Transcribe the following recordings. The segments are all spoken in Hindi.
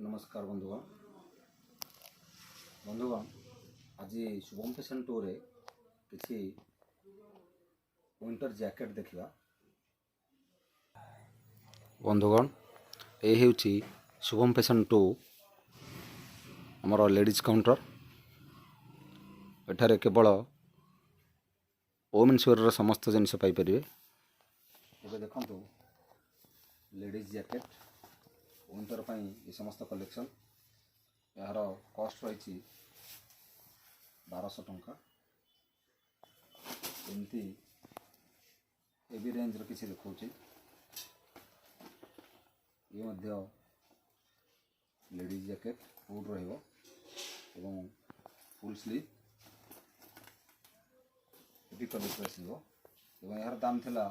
नमस्कार बंधुगण आज शुभम फैशन टू रे किसी विंटर जैकेट देखा। बंधुगण ये हूँ शुभम फैशन टू आमर लेडीज काउंटर। एठारे केवल वोमेन्स वेयर समस्त जिनस पाइपर। ଏବେ ଦେଖନ୍ତୁ लेडीज जैकेट विंटर ପାଇଁ ये समस्त कलेक्शन यार कॉस्ट रही 1200 टंका। एमती हेवी रेंज किसी देखा ये मध्य लेडीज जैकेट फुल रहिबो एवं फुल स्लीव हेवी क्वालिटी आसीबो एवं यार दाम थिला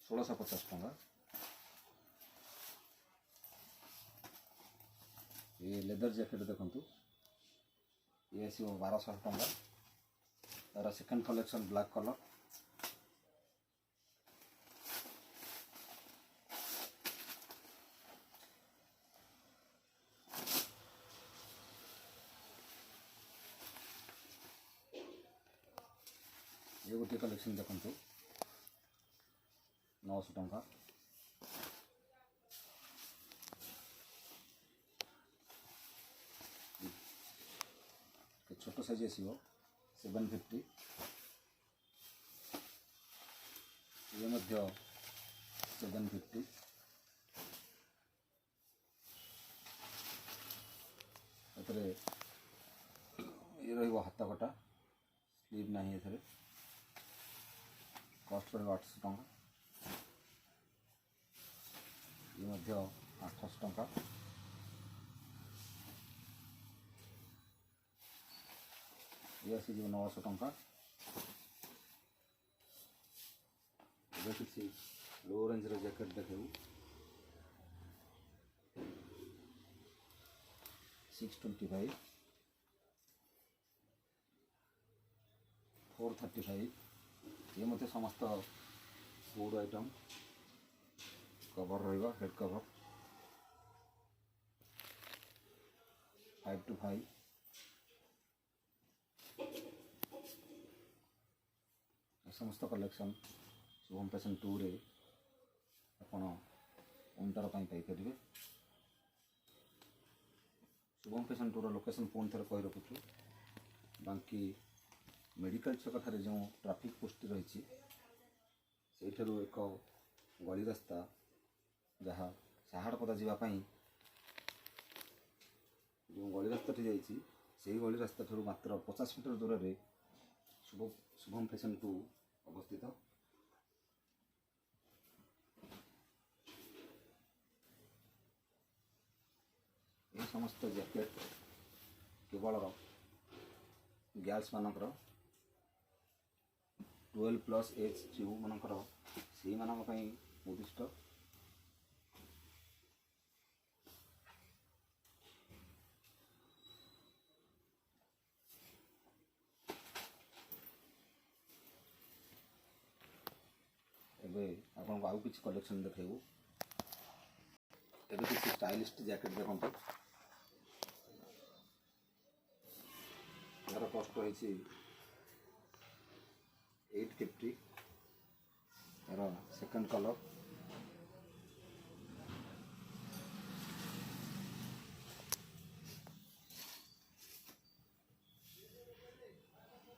1650 टंका। ये लेदर जैकेट देखंतु ये आसीबो 1200 टंका। तार सेकंड कलेक्शन ब्लैक कलर ये गोटे कलेक्शन देखंतु 900 टंका। छोट साइज आसीबो 750। ये मध्य 750। एतरे ये रहिबो हाथ कटा स्लीव नहीं एथरे कॉस्ट रहिबो 800 टंका। ये मध्य 800 टंका। ये आसी 900 टंका। ये किसी लो रेंज रे जैकेट देखू 625 435। ये मत समस्त फूड आइटम कवर रहिबा हेड कवर 525। समस्त कलेक्शन शुभम फैशन टू रे आपण विंटर पाई पारे। शुभम फैशन टू रो लोकेशन पुणी थे कही रखुचु बांकी मेडिकल छक ठारे जो ट्रैफिक पोस्ट रही एक गली रास्ता जहाँ साहाड़पदा जावाई जो गली रास्ता जाइए गली रास्ता ठार मात्र 50 मीटर दूर में शुभम फैशन टू अवस्थित। ये समस्त जैकेट केवल गर्ल्स मानकर 12+ एज जो मानकर से उद्दिष्ट। एबे आपन आउ किसी कलेक्शन देखैबू। एबे किसी स्टाइलिस्ट जैकेट देखंतु यार कॉस्ट रही 850। यार सेकंड कलर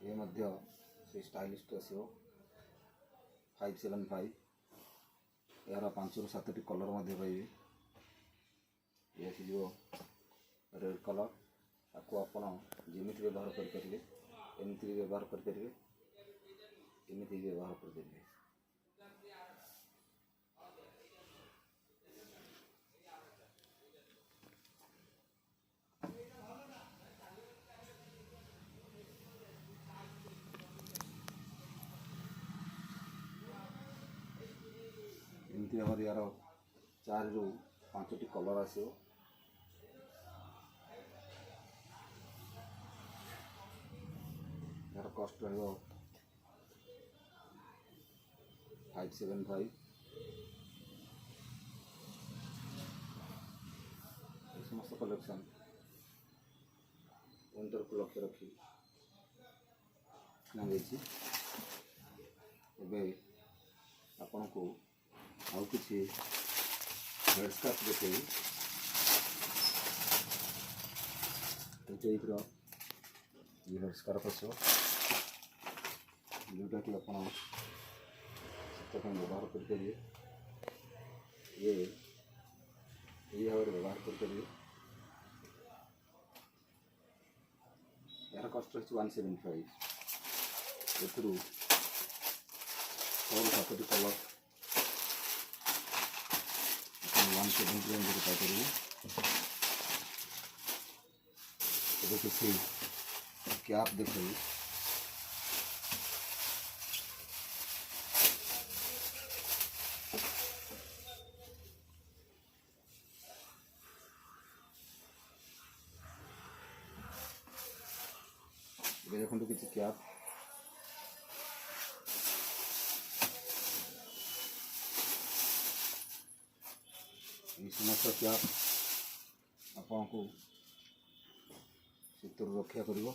ये मध्य से स्टाइलिस्ट आसीबो 575। यार 5 ରୁ 7ଟି कलर मध्य पाइबे। ये आसीजो रेड कलर आपको आपण जमीती व्यवहार करेंगे एमती व्यवहार करेंगे एमती व्यवहार करेंगे। एमती भाव यार 4 ରୁ 5ଟି कलर आसो। यार कॉस्ट रहिबो 575। कलेक्शन विंटर को लक्ष्य रखी लगे एवं आपण को आउ किसी हेडस्कार्फ देखे ये हेडस्कार्फ आस जोटा कि आप व्यवहार करेंगे ये भाव व्यवहार करेंगे यार कस्ट रही 175 एथरू 6-7 कलर 170 रेंज पाइपर ଏବେ କିଛି କ୍ୟାପ୍ ଦେଖାଇ ଏବେ ଦେଖନ୍ତୁ କିଛି କ୍ୟାପ୍ এই সমস্ত କ୍ୟାପ୍ ଆପଣଙ୍କୁ ଶୀତରୁ ରକ୍ଷା କରିବ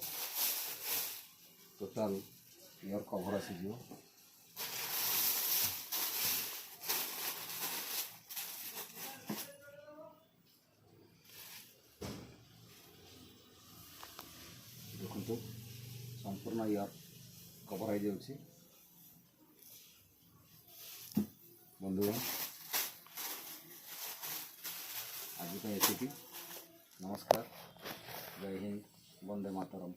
ଟୋଟାଲ ଇୟର କଭର ଆସିଯିବ ଦେଖନ୍ତୁ संपूर्ण इयर कवर हो जाऊँगी बंधुगण आज ये नमस्कार जय हिंद वंदे मातरम।